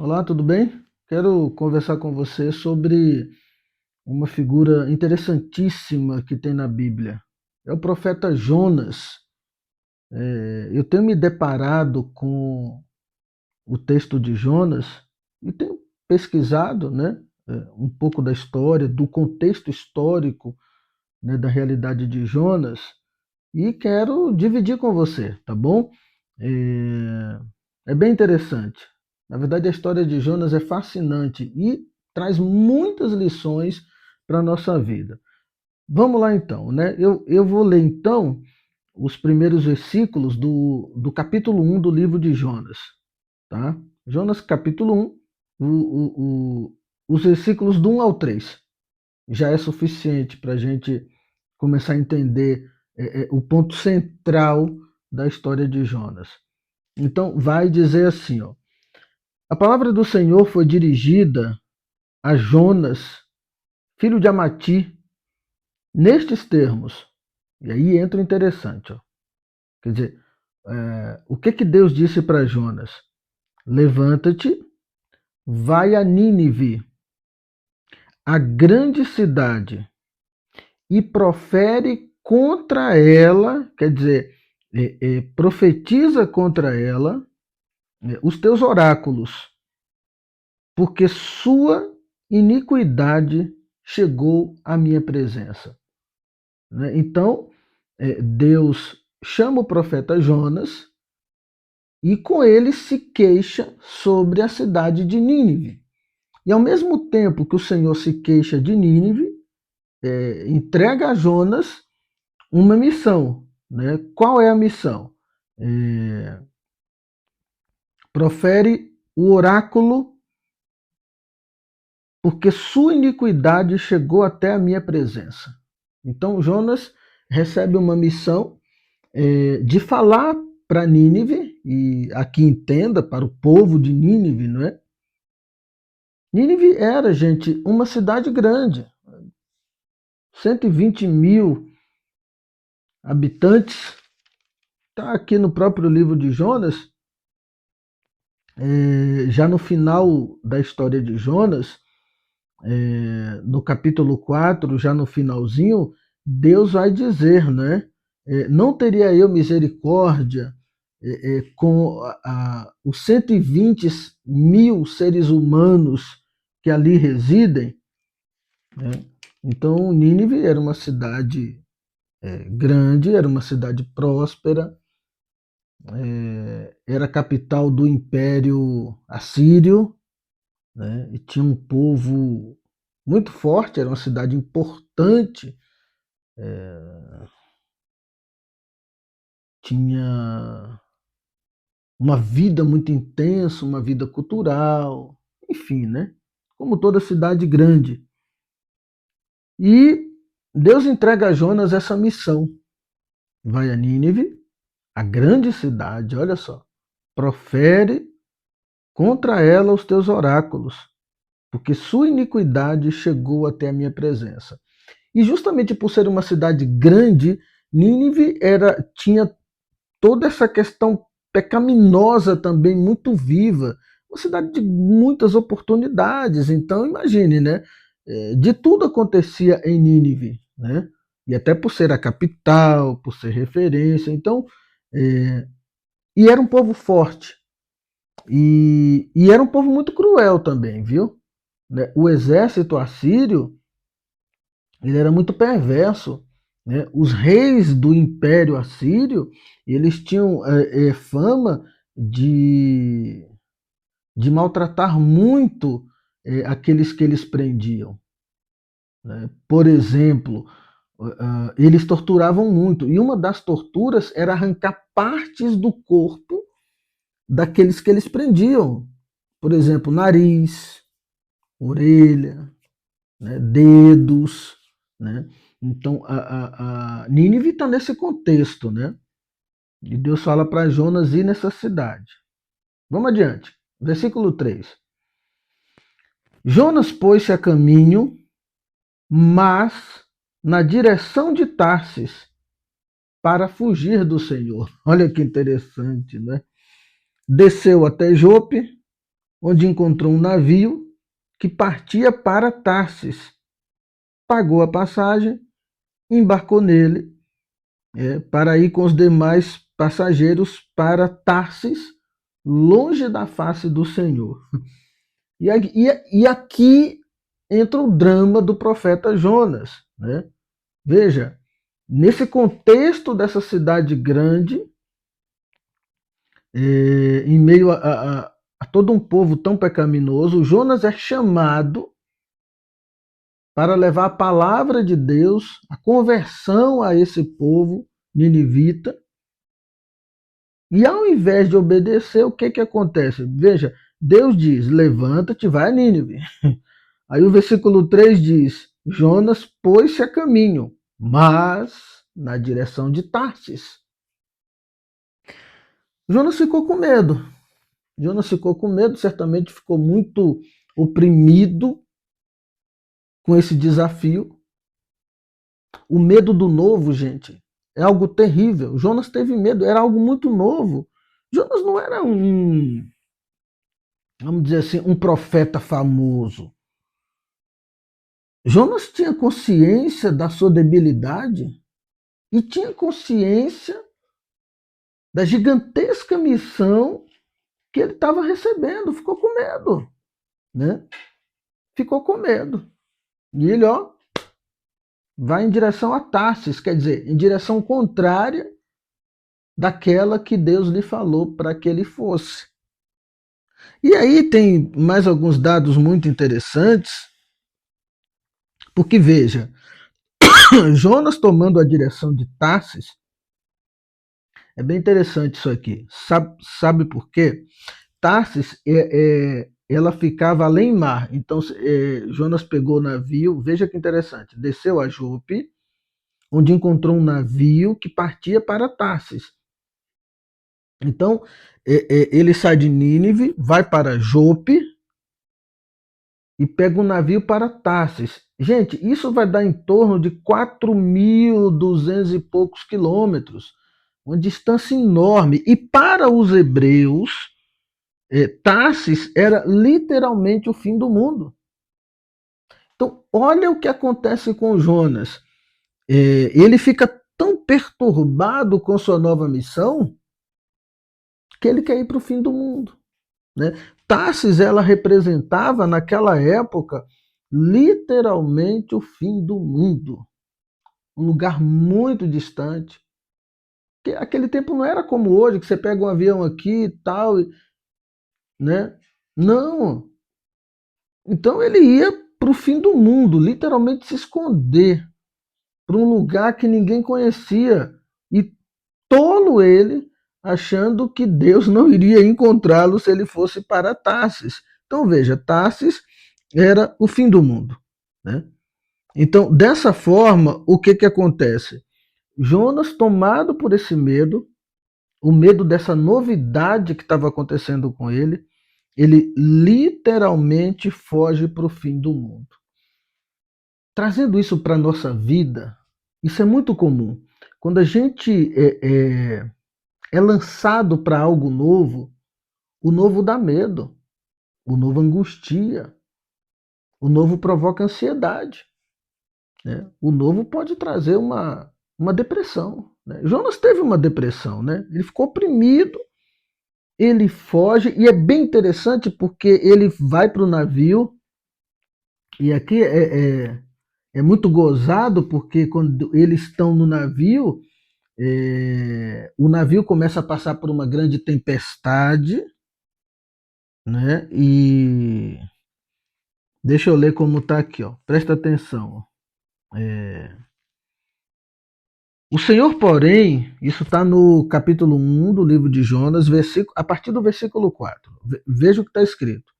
Olá, tudo bem? Quero conversar com você sobre uma figura interessantíssima que tem na Bíblia. É o profeta Jonas. Eu tenho me deparado com o texto de Jonas e tenho pesquisado, né, um pouco da história, do contexto histórico, né, da realidade de Jonas e quero dividir com você, tá bom? É, é bem interessante. Na verdade, a história de Jonas é fascinante e traz muitas lições para a nossa vida. Vamos lá então, né? Eu vou ler então os primeiros versículos do capítulo 1 do livro de Jonas, tá? Jonas capítulo 1, os versículos do 1 ao 3 já é suficiente para a gente começar a entender o ponto central da história de Jonas. Então, vai dizer assim: ó, a palavra do Senhor foi dirigida a Jonas, filho de Amati, nestes termos. E aí entra o interessante. Ó. Quer dizer, o que Deus disse para Jonas? Levanta-te, vai a Nínive, a grande cidade, e profere contra ela, quer dizer, profetiza contra ela os teus oráculos, porque sua iniquidade chegou à minha presença. Né? Então, Deus chama o profeta Jonas e com ele se queixa sobre a cidade de Nínive. E ao mesmo tempo que o Senhor se queixa de Nínive, entrega a Jonas uma missão. Né? Qual é a missão? É, profere o oráculo, porque sua iniquidade chegou até a minha presença. Então Jonas recebe uma missão de falar para Nínive, e aqui entenda, para o povo de Nínive, não é? Nínive era, gente, uma cidade grande, 120 mil habitantes. Está aqui no próprio livro de Jonas, já no final da história de Jonas, no capítulo 4, já no finalzinho, Deus vai dizer, né? Não teria eu misericórdia com os 120 mil seres humanos que ali residem? Né? Então, Nínive era uma cidade grande, era uma cidade próspera, era a capital do Império Assírio, né? E tinha um povo muito forte, era uma cidade importante, tinha uma vida muito intensa, uma vida cultural, enfim, né? Como toda cidade grande. E Deus entrega a Jonas essa missão. Vai a Nínive, a grande cidade, olha só, profere contra ela os teus oráculos, porque sua iniquidade chegou até a minha presença. E justamente por ser uma cidade grande, Nínive tinha toda essa questão pecaminosa também muito viva. Uma cidade de muitas oportunidades. Então, imagine, né? De tudo acontecia em Nínive, né? E até por ser a capital, por ser referência. Então, e era um povo forte. E era um povo muito cruel também, viu? Né? O exército assírio ele era muito perverso. Né? Os reis do Império Assírio eles tinham fama de maltratar muito aqueles que eles prendiam. Né? Por exemplo, eles torturavam muito, e uma das torturas era arrancar partes do corpo daqueles que eles prendiam. Por exemplo, nariz, orelha, né, dedos, né? Então a Nínive está nesse contexto, né? E Deus fala para Jonas ir nessa cidade. Vamos adiante. Versículo 3. Jonas pôs-se a caminho, mas na direção de Tarsis, para fugir do Senhor. Olha que interessante, né? Desceu até Jope, onde encontrou um navio que partia para Tarsis. Pagou a passagem, embarcou nele para ir com os demais passageiros para Tarsis, longe da face do Senhor. E aqui entra o drama do profeta Jonas. Né? Veja, nesse contexto dessa cidade grande, em meio a todo um povo tão pecaminoso, Jonas é chamado para levar a palavra de Deus, a conversão a esse povo ninivita. E ao invés de obedecer, o que acontece? Veja, Deus diz: levanta-te, vai a Nínive. Aí o versículo 3 diz: Jonas pôs-se a caminho, mas na direção de Tarsis. Jonas ficou com medo. Jonas ficou com medo, certamente ficou muito oprimido com esse desafio. O medo do novo, gente, é algo terrível. Jonas teve medo, era algo muito novo. Jonas não era vamos dizer assim, um profeta famoso. Jonas tinha consciência da sua debilidade e tinha consciência da gigantesca missão que ele estava recebendo. Ficou com medo, né? Ficou com medo. E ele, vai em direção a Tarsis, quer dizer, em direção contrária daquela que Deus lhe falou para que ele fosse. E aí tem mais alguns dados muito interessantes, porque veja, Jonas tomando a direção de Tarsis, é bem interessante isso aqui. Sabe por quê? Tarsis, ela ficava além mar. Então, Jonas pegou o navio, veja que interessante, desceu a Jope, onde encontrou um navio que partia para Tarsis. Então, ele sai de Nínive, vai para Jope e pega um navio para Tarsis. Gente, isso vai dar em torno de 4.200 e poucos quilômetros, uma distância enorme. E para os hebreus, Tarsis era literalmente o fim do mundo. Então, olha o que acontece com Jonas. Ele fica tão perturbado com sua nova missão que ele quer ir para o fim do mundo. Né? Tarsis, ela representava, naquela época, literalmente o fim do mundo. Um lugar muito distante. Que aquele tempo não era como hoje, que você pega um avião aqui e tal, né? Não. Então ele ia para o fim do mundo, literalmente se esconder para um lugar que ninguém conhecia. E tolo ele, achando que Deus não iria encontrá-lo se ele fosse para Tarsis. Então veja, Tarsis era o fim do mundo. Né? Então, dessa forma, o que acontece? Jonas, tomado por esse medo, o medo dessa novidade que estava acontecendo com ele literalmente foge para o fim do mundo. Trazendo isso para a nossa vida, isso é muito comum. Quando a gente é lançado para algo novo, o novo dá medo, o novo angustia, o novo provoca ansiedade. Né? O novo pode trazer uma depressão. Né? Jonas teve uma depressão, né? Ele ficou oprimido, ele foge, e é bem interessante porque ele vai para o navio, e aqui é muito gozado, porque quando eles estão no navio, o navio começa a passar por uma grande tempestade, né? E deixa eu ler como está aqui, presta atenção. O Senhor, porém, isso está no capítulo 1 do livro de Jonas, a partir do versículo 4. Veja o que está escrito.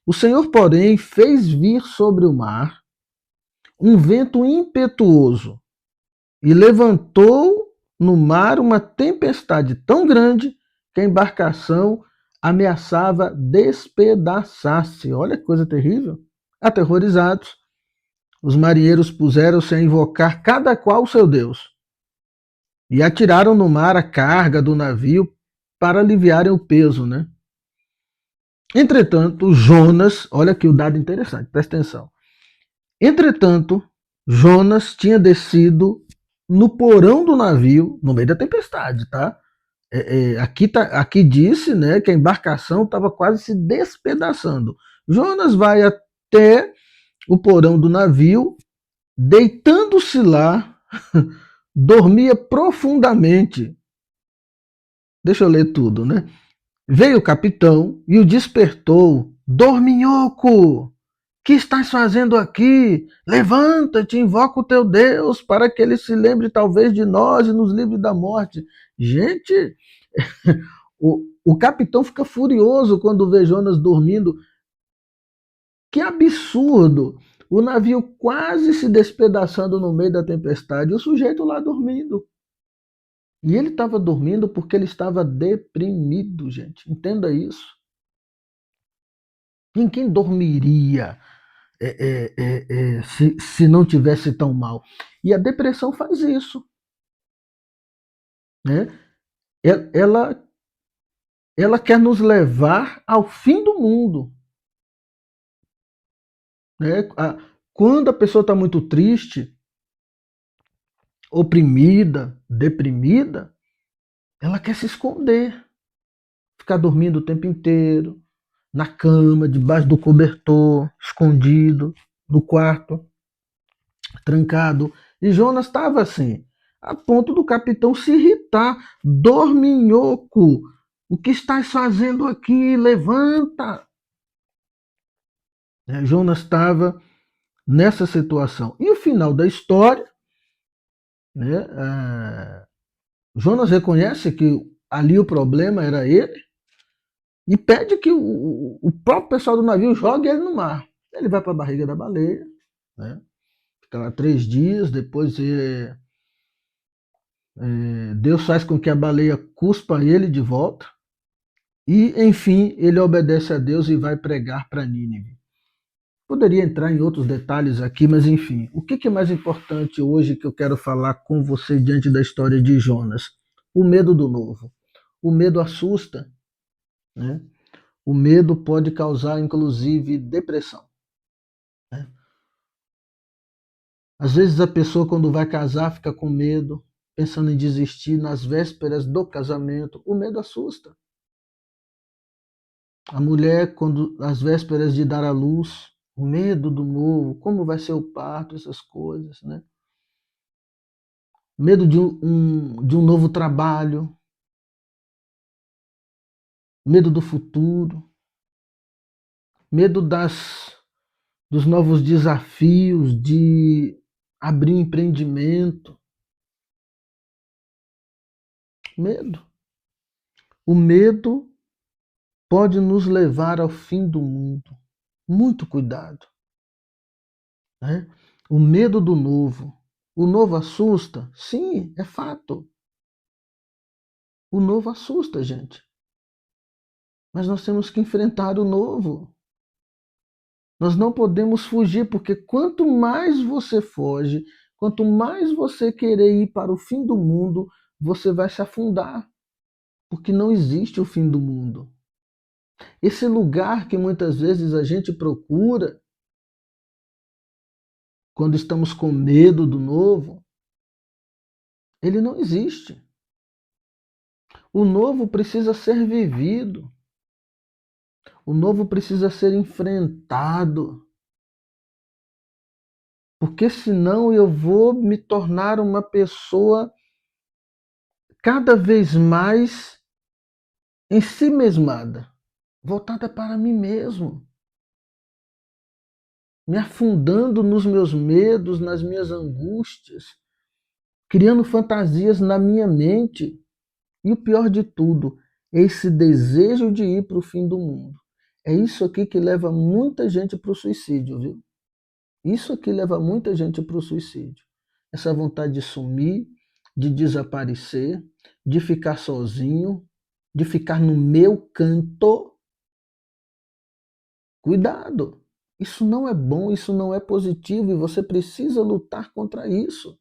O Senhor, porém, fez vir sobre o mar um vento impetuoso e levantou no mar uma tempestade tão grande que a embarcação ameaçava despedaçar-se. Olha que coisa terrível. Aterrorizados, os marinheiros puseram-se a invocar cada qual o seu Deus e atiraram no mar a carga do navio para aliviarem o peso, né? Entretanto, Jonas, olha aqui o dado interessante, presta atenção. Entretanto, Jonas tinha descido no porão do navio, no meio da tempestade, tá? Aqui disse, né, que a embarcação estava quase se despedaçando. Jonas vai até o porão do navio, deitando-se lá, dormia profundamente. Deixa eu ler tudo, né? Veio o capitão e o despertou. Dorminhoco, que estás fazendo aqui? Levanta-te, invoca o teu Deus para que ele se lembre talvez de nós e nos livre da morte. Gente, o capitão fica furioso quando vê Jonas dormindo. Que absurdo! O navio quase se despedaçando no meio da tempestade, e o sujeito lá dormindo. E ele estava dormindo porque ele estava deprimido, gente. Entenda isso. Ninguém dormiria se não tivesse tão mal. E a depressão faz isso. Né? Ela, ela quer nos levar ao fim do mundo. Né? Quando a pessoa está muito triste, oprimida, deprimida, ela quer se esconder, ficar dormindo o tempo inteiro, na cama, debaixo do cobertor, escondido, no quarto, trancado. E Jonas estava assim, a ponto do capitão se irritar. Dorminhoco, o que estás fazendo aqui? Levanta! Jonas estava nessa situação. E o final da história, né, Jonas reconhece que ali o problema era ele e pede que o próprio pessoal do navio jogue ele no mar. Ele vai para a barriga da baleia, né, fica lá 3 dias, depois Deus faz com que a baleia cuspa ele de volta e, enfim, ele obedece a Deus e vai pregar para Nínive. Poderia entrar em outros detalhes aqui, mas enfim, o que é mais importante hoje que eu quero falar com você diante da história de Jonas? O medo do novo. O medo assusta, né? O medo pode causar, inclusive, depressão. Né? Às vezes a pessoa, quando vai casar, fica com medo, pensando em desistir nas vésperas do casamento. O medo assusta. A mulher, quando às vésperas de dar à luz, o medo do novo, como vai ser o parto, essas coisas, né? Medo de um novo trabalho, medo do futuro, medo dos novos desafios, de abrir um empreendimento. Medo. O medo pode nos levar ao fim do mundo. Muito cuidado. Né? O medo do novo. O novo assusta? Sim, é fato. O novo assusta, gente. Mas nós temos que enfrentar o novo. Nós não podemos fugir, porque quanto mais você foge, quanto mais você querer ir para o fim do mundo, você vai se afundar, porque não existe o fim do mundo. Esse lugar que muitas vezes a gente procura, quando estamos com medo do novo, ele não existe. O novo precisa ser vivido. O novo precisa ser enfrentado. Porque senão eu vou me tornar uma pessoa cada vez mais ensimesmada, voltada para mim mesmo, me afundando nos meus medos, nas minhas angústias, criando fantasias na minha mente. E o pior de tudo, esse desejo de ir para o fim do mundo. É isso aqui que leva muita gente para o suicídio, viu? Isso aqui leva muita gente para o suicídio. Essa vontade de sumir, de desaparecer, de ficar sozinho, de ficar no meu canto. Cuidado! Isso não é bom, isso não é positivo e você precisa lutar contra isso.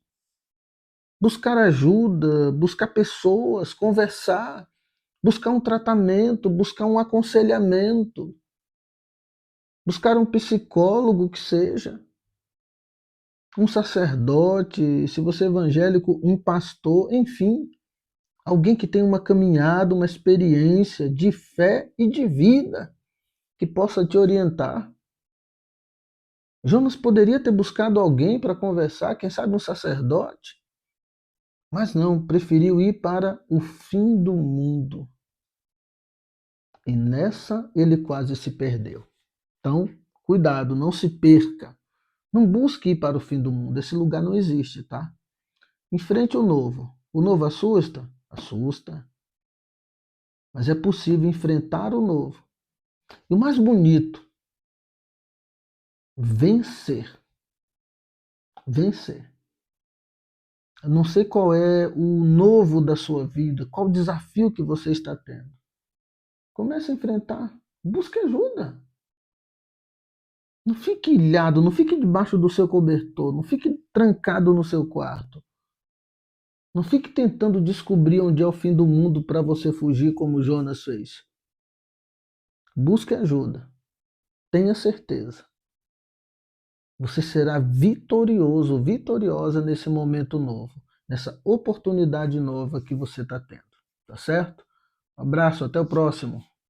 Buscar ajuda, buscar pessoas, conversar, buscar um tratamento, buscar um aconselhamento. buscar um psicólogo que seja, um sacerdote, se você é evangélico, um pastor, enfim, alguém que tenha uma caminhada, uma experiência de fé e de vida que possa te orientar. Jonas poderia ter buscado alguém para conversar, quem sabe um sacerdote, mas não, preferiu ir para o fim do mundo. E nessa ele quase se perdeu. Então, cuidado, não se perca. Não busque ir para o fim do mundo, esse lugar não existe, tá? Enfrente o novo. O novo assusta? Assusta. Mas é possível enfrentar o novo. E o mais bonito, vencer. Vencer. Eu não sei qual é o novo da sua vida, qual o desafio que você está tendo. Comece a enfrentar. Busque ajuda. Não fique ilhado, não fique debaixo do seu cobertor, não fique trancado no seu quarto. Não fique tentando descobrir onde é o fim do mundo para você fugir como Jonas fez. Busque ajuda. Tenha certeza. Você será vitorioso, vitoriosa nesse momento novo, nessa oportunidade nova que você está tendo. Tá certo? Um abraço, até o próximo.